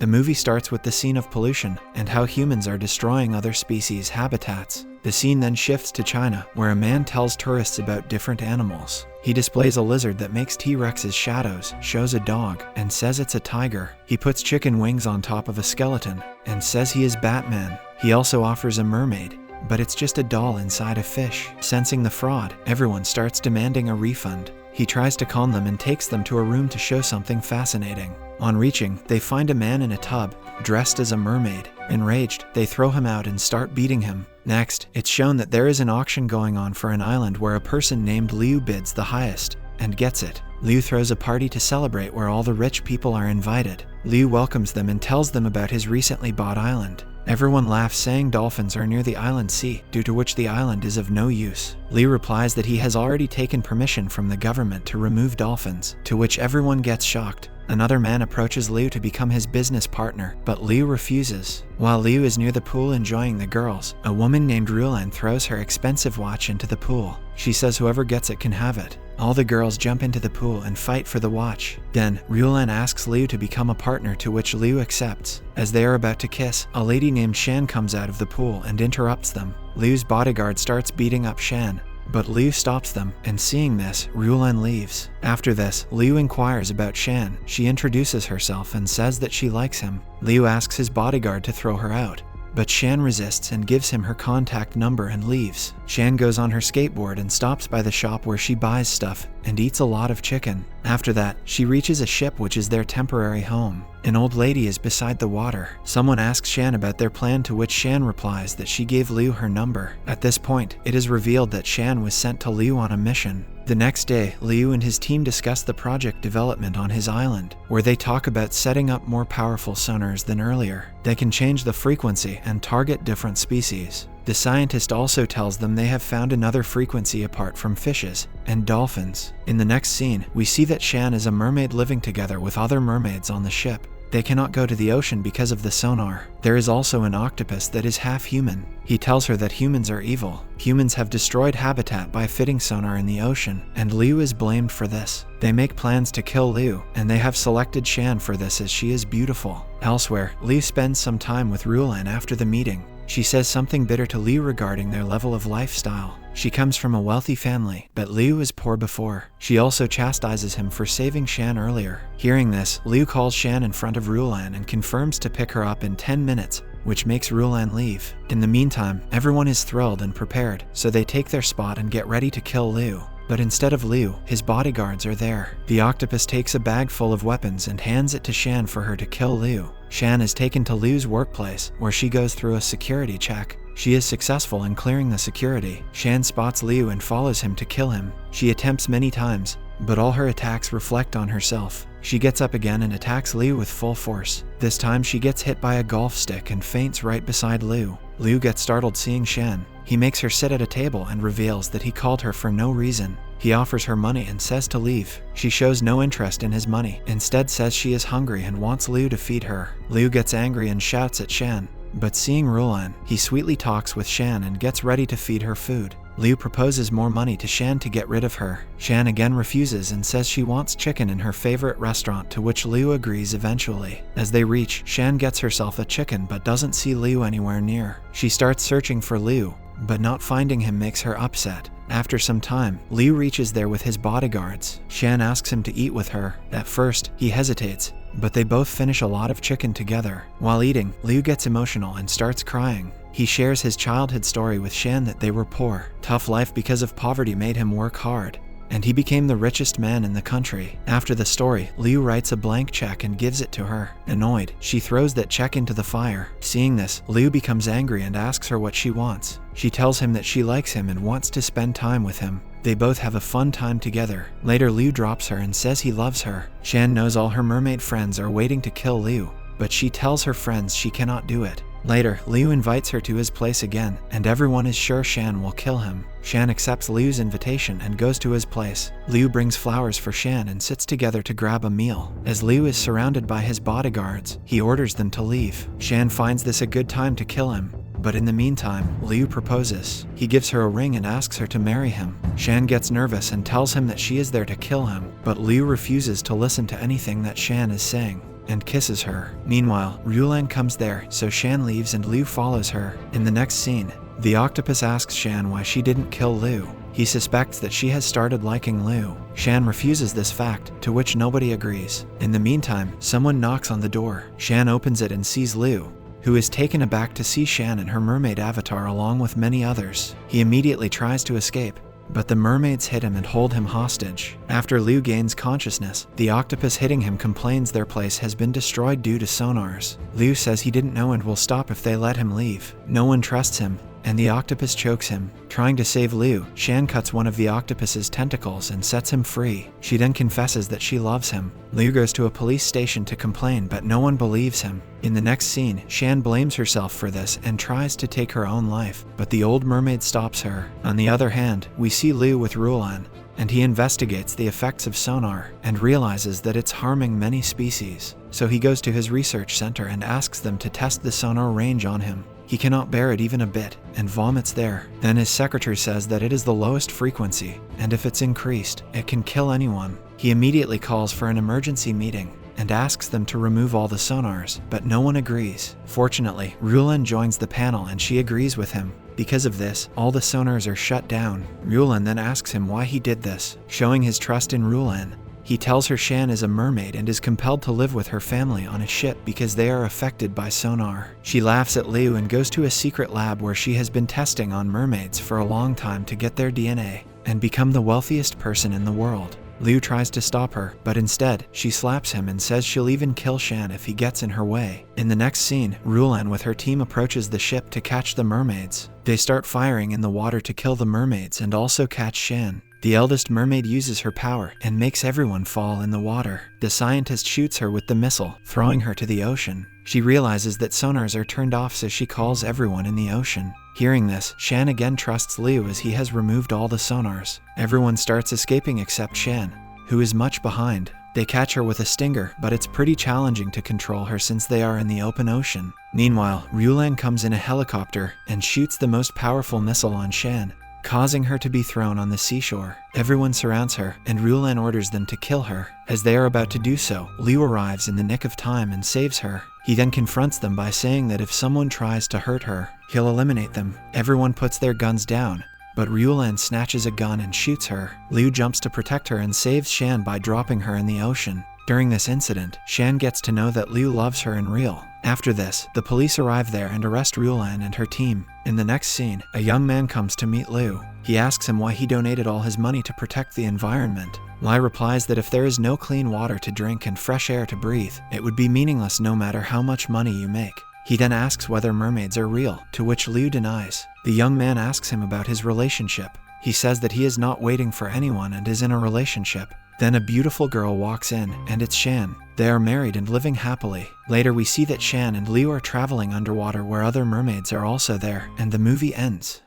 The movie starts with the scene of pollution and how humans are destroying other species' habitats. The scene then shifts to China, where a man tells tourists about different animals. He displays a lizard that makes T-Rex's shadows, shows a dog, and says it's a tiger. He puts chicken wings on top of a skeleton, and says he is Batman. He also offers a mermaid, but it's just a doll inside a fish. Sensing the fraud, everyone starts demanding a refund. He tries to calm them and takes them to a room to show something fascinating. On reaching, they find a man in a tub, dressed as a mermaid. Enraged, they throw him out and start beating him. Next, it's shown that there is an auction going on for an island where a person named Liu bids the highest, and gets it. Liu throws a party to celebrate where all the rich people are invited. Liu welcomes them and tells them about his recently bought island. Everyone laughs, saying dolphins are near the island sea, due to which the island is of no use. Liu replies that he has already taken permission from the government to remove dolphins, to which everyone gets shocked. Another man approaches Liu to become his business partner, but Liu refuses. While Liu is near the pool enjoying the girls, a woman named Rulan throws her expensive watch into the pool. She says whoever gets it can have it. All the girls jump into the pool and fight for the watch. Then, Rulan asks Liu to become a partner, to which Liu accepts. As they are about to kiss, a lady named Shan comes out of the pool and interrupts them. Liu's bodyguard starts beating up Shan, but Liu stops them, and seeing this, Rulan leaves. After this, Liu inquires about Shan. She introduces herself and says that she likes him. Liu asks his bodyguard to throw her out, but Shan resists and gives him her contact number and leaves. Shan goes on her skateboard and stops by the shop where she buys stuff and eats a lot of chicken. After that, she reaches a ship which is their temporary home. An old lady is beside the water. Someone asks Shan about their plan, to which Shan replies that she gave Liu her number. At this point, it is revealed that Shan was sent to Liu on a mission. The next day, Liu and his team discuss the project development on his island, where they talk about setting up more powerful sonars than earlier. They can change the frequency and target different species. The scientist also tells them they have found another frequency apart from fishes and dolphins. In the next scene, we see that Shan is a mermaid living together with other mermaids on the ship. They cannot go to the ocean because of the sonar. There is also an octopus that is half human. He tells her that humans are evil. Humans have destroyed habitat by fitting sonar in the ocean, and Liu is blamed for this. They make plans to kill Liu, and they have selected Shan for this as she is beautiful. Elsewhere, Liu spends some time with Rulan after the meeting. She says something bitter to Liu regarding their level of lifestyle. She comes from a wealthy family, but Liu is poor before. She also chastises him for saving Shan earlier. Hearing this, Liu calls Shan in front of Rulan and confirms to pick her up in 10 minutes, which makes Rulan leave. In the meantime, everyone is thrilled and prepared, so they take their spot and get ready to kill Liu. But instead of Liu, his bodyguards are there. The octopus takes a bag full of weapons and hands it to Shan for her to kill Liu. Shan is taken to Liu's workplace, where she goes through a security check. She is successful in clearing the security. Shan spots Liu and follows him to kill him. She attempts many times, but all her attacks reflect on herself. She gets up again and attacks Liu with full force. This time she gets hit by a golf stick and faints right beside Liu. Liu gets startled seeing Shan. He makes her sit at a table and reveals that he called her for no reason. He offers her money and says to leave. She shows no interest in his money, instead says she is hungry and wants Liu to feed her. Liu gets angry and shouts at Shan, but seeing Rulan, he sweetly talks with Shan and gets ready to feed her food. Liu proposes more money to Shan to get rid of her. Shan again refuses and says she wants chicken in her favorite restaurant, to which Liu agrees eventually. As they reach, Shan gets herself a chicken but doesn't see Liu anywhere near. She starts searching for Liu, but not finding him makes her upset. After some time, Liu reaches there with his bodyguards. Shan asks him to eat with her. At first, he hesitates, but they both finish a lot of chicken together. While eating, Liu gets emotional and starts crying. He shares his childhood story with Shan that they were poor. Tough life because of poverty made him work hard, and he became the richest man in the country. After the story, Liu writes a blank check and gives it to her. Annoyed, she throws that check into the fire. Seeing this, Liu becomes angry and asks her what she wants. She tells him that she likes him and wants to spend time with him. They both have a fun time together. Later, Liu drops her and says he loves her. Shan knows all her mermaid friends are waiting to kill Liu, but she tells her friends she cannot do it. Later, Liu invites her to his place again, and everyone is sure Shan will kill him. Shan accepts Liu's invitation and goes to his place. Liu brings flowers for Shan and sits together to grab a meal. As Liu is surrounded by his bodyguards, he orders them to leave. Shan finds this a good time to kill him, but in the meantime, Liu proposes. He gives her a ring and asks her to marry him. Shan gets nervous and tells him that she is there to kill him, but Liu refuses to listen to anything that Shan is saying. and kisses her. Meanwhile, Rulan comes there, so Shan leaves and Liu follows her. In the next scene, the octopus asks Shan why she didn't kill Liu. He suspects that she has started liking Liu. Shan refuses this fact, to which nobody agrees. In the meantime, someone knocks on the door. Shan opens it and sees Liu, who is taken aback to see Shan in her mermaid avatar along with many others. He immediately tries to escape, but the mermaids hit him and hold him hostage. After Liu gains consciousness, the octopus hitting him complains their place has been destroyed due to sonars. Liu says he didn't know and will stop if they let him leave. No one trusts him, and the octopus chokes him. Trying to save Liu, Shan cuts one of the octopus's tentacles and sets him free. She then confesses that she loves him. Liu goes to a police station to complain, but no one believes him. In the next scene, Shan blames herself for this and tries to take her own life, but the old mermaid stops her. On the other hand, we see Liu with Rulan, and he investigates the effects of sonar and realizes that it's harming many species. So he goes to his research center and asks them to test the sonar range on him. He cannot bear it even a bit, and vomits there. Then his secretary says that it is the lowest frequency, and if it's increased, it can kill anyone. He immediately calls for an emergency meeting and asks them to remove all the sonars, but no one agrees. Fortunately, Rulan joins the panel and she agrees with him. Because of this, all the sonars are shut down. Rulan then asks him why he did this. Showing his trust in Rulan, he tells her Shan is a mermaid and is compelled to live with her family on a ship because they are affected by sonar. She laughs at Liu and goes to a secret lab where she has been testing on mermaids for a long time to get their DNA and become the wealthiest person in the world. Liu tries to stop her, but instead, she slaps him and says she'll even kill Shan if he gets in her way. In the next scene, Rulan with her team approaches the ship to catch the mermaids. They start firing in the water to kill the mermaids and also catch Shan. The eldest mermaid uses her power and makes everyone fall in the water. The scientist shoots her with the missile, throwing her to the ocean. She realizes that sonars are turned off, so she calls everyone in the ocean. Hearing this, Shan again trusts Liu as he has removed all the sonars. Everyone starts escaping except Shan, who is much behind. They catch her with a stinger, but it's pretty challenging to control her since they are in the open ocean. Meanwhile, Rulan comes in a helicopter and shoots the most powerful missile on Shan, causing her to be thrown on the seashore. Everyone surrounds her, and Rulan orders them to kill her. As they are about to do so, Liu arrives in the nick of time and saves her. He then confronts them by saying that if someone tries to hurt her, he'll eliminate them. Everyone puts their guns down, but Rulan snatches a gun and shoots her. Liu jumps to protect her and saves Shan by dropping her in the ocean. During this incident, Shan gets to know that Liu loves her in real. After this, the police arrive there and arrest Rulan and her team. In the next scene, a young man comes to meet Liu. He asks him why he donated all his money to protect the environment. Liu replies that if there is no clean water to drink and fresh air to breathe, it would be meaningless no matter how much money you make. He then asks whether mermaids are real, to which Liu denies. The young man asks him about his relationship. He says that he is not waiting for anyone and is in a relationship. Then a beautiful girl walks in, and it's Shan. They are married and living happily. Later we see that Shan and Liu are traveling underwater where other mermaids are also there, and the movie ends.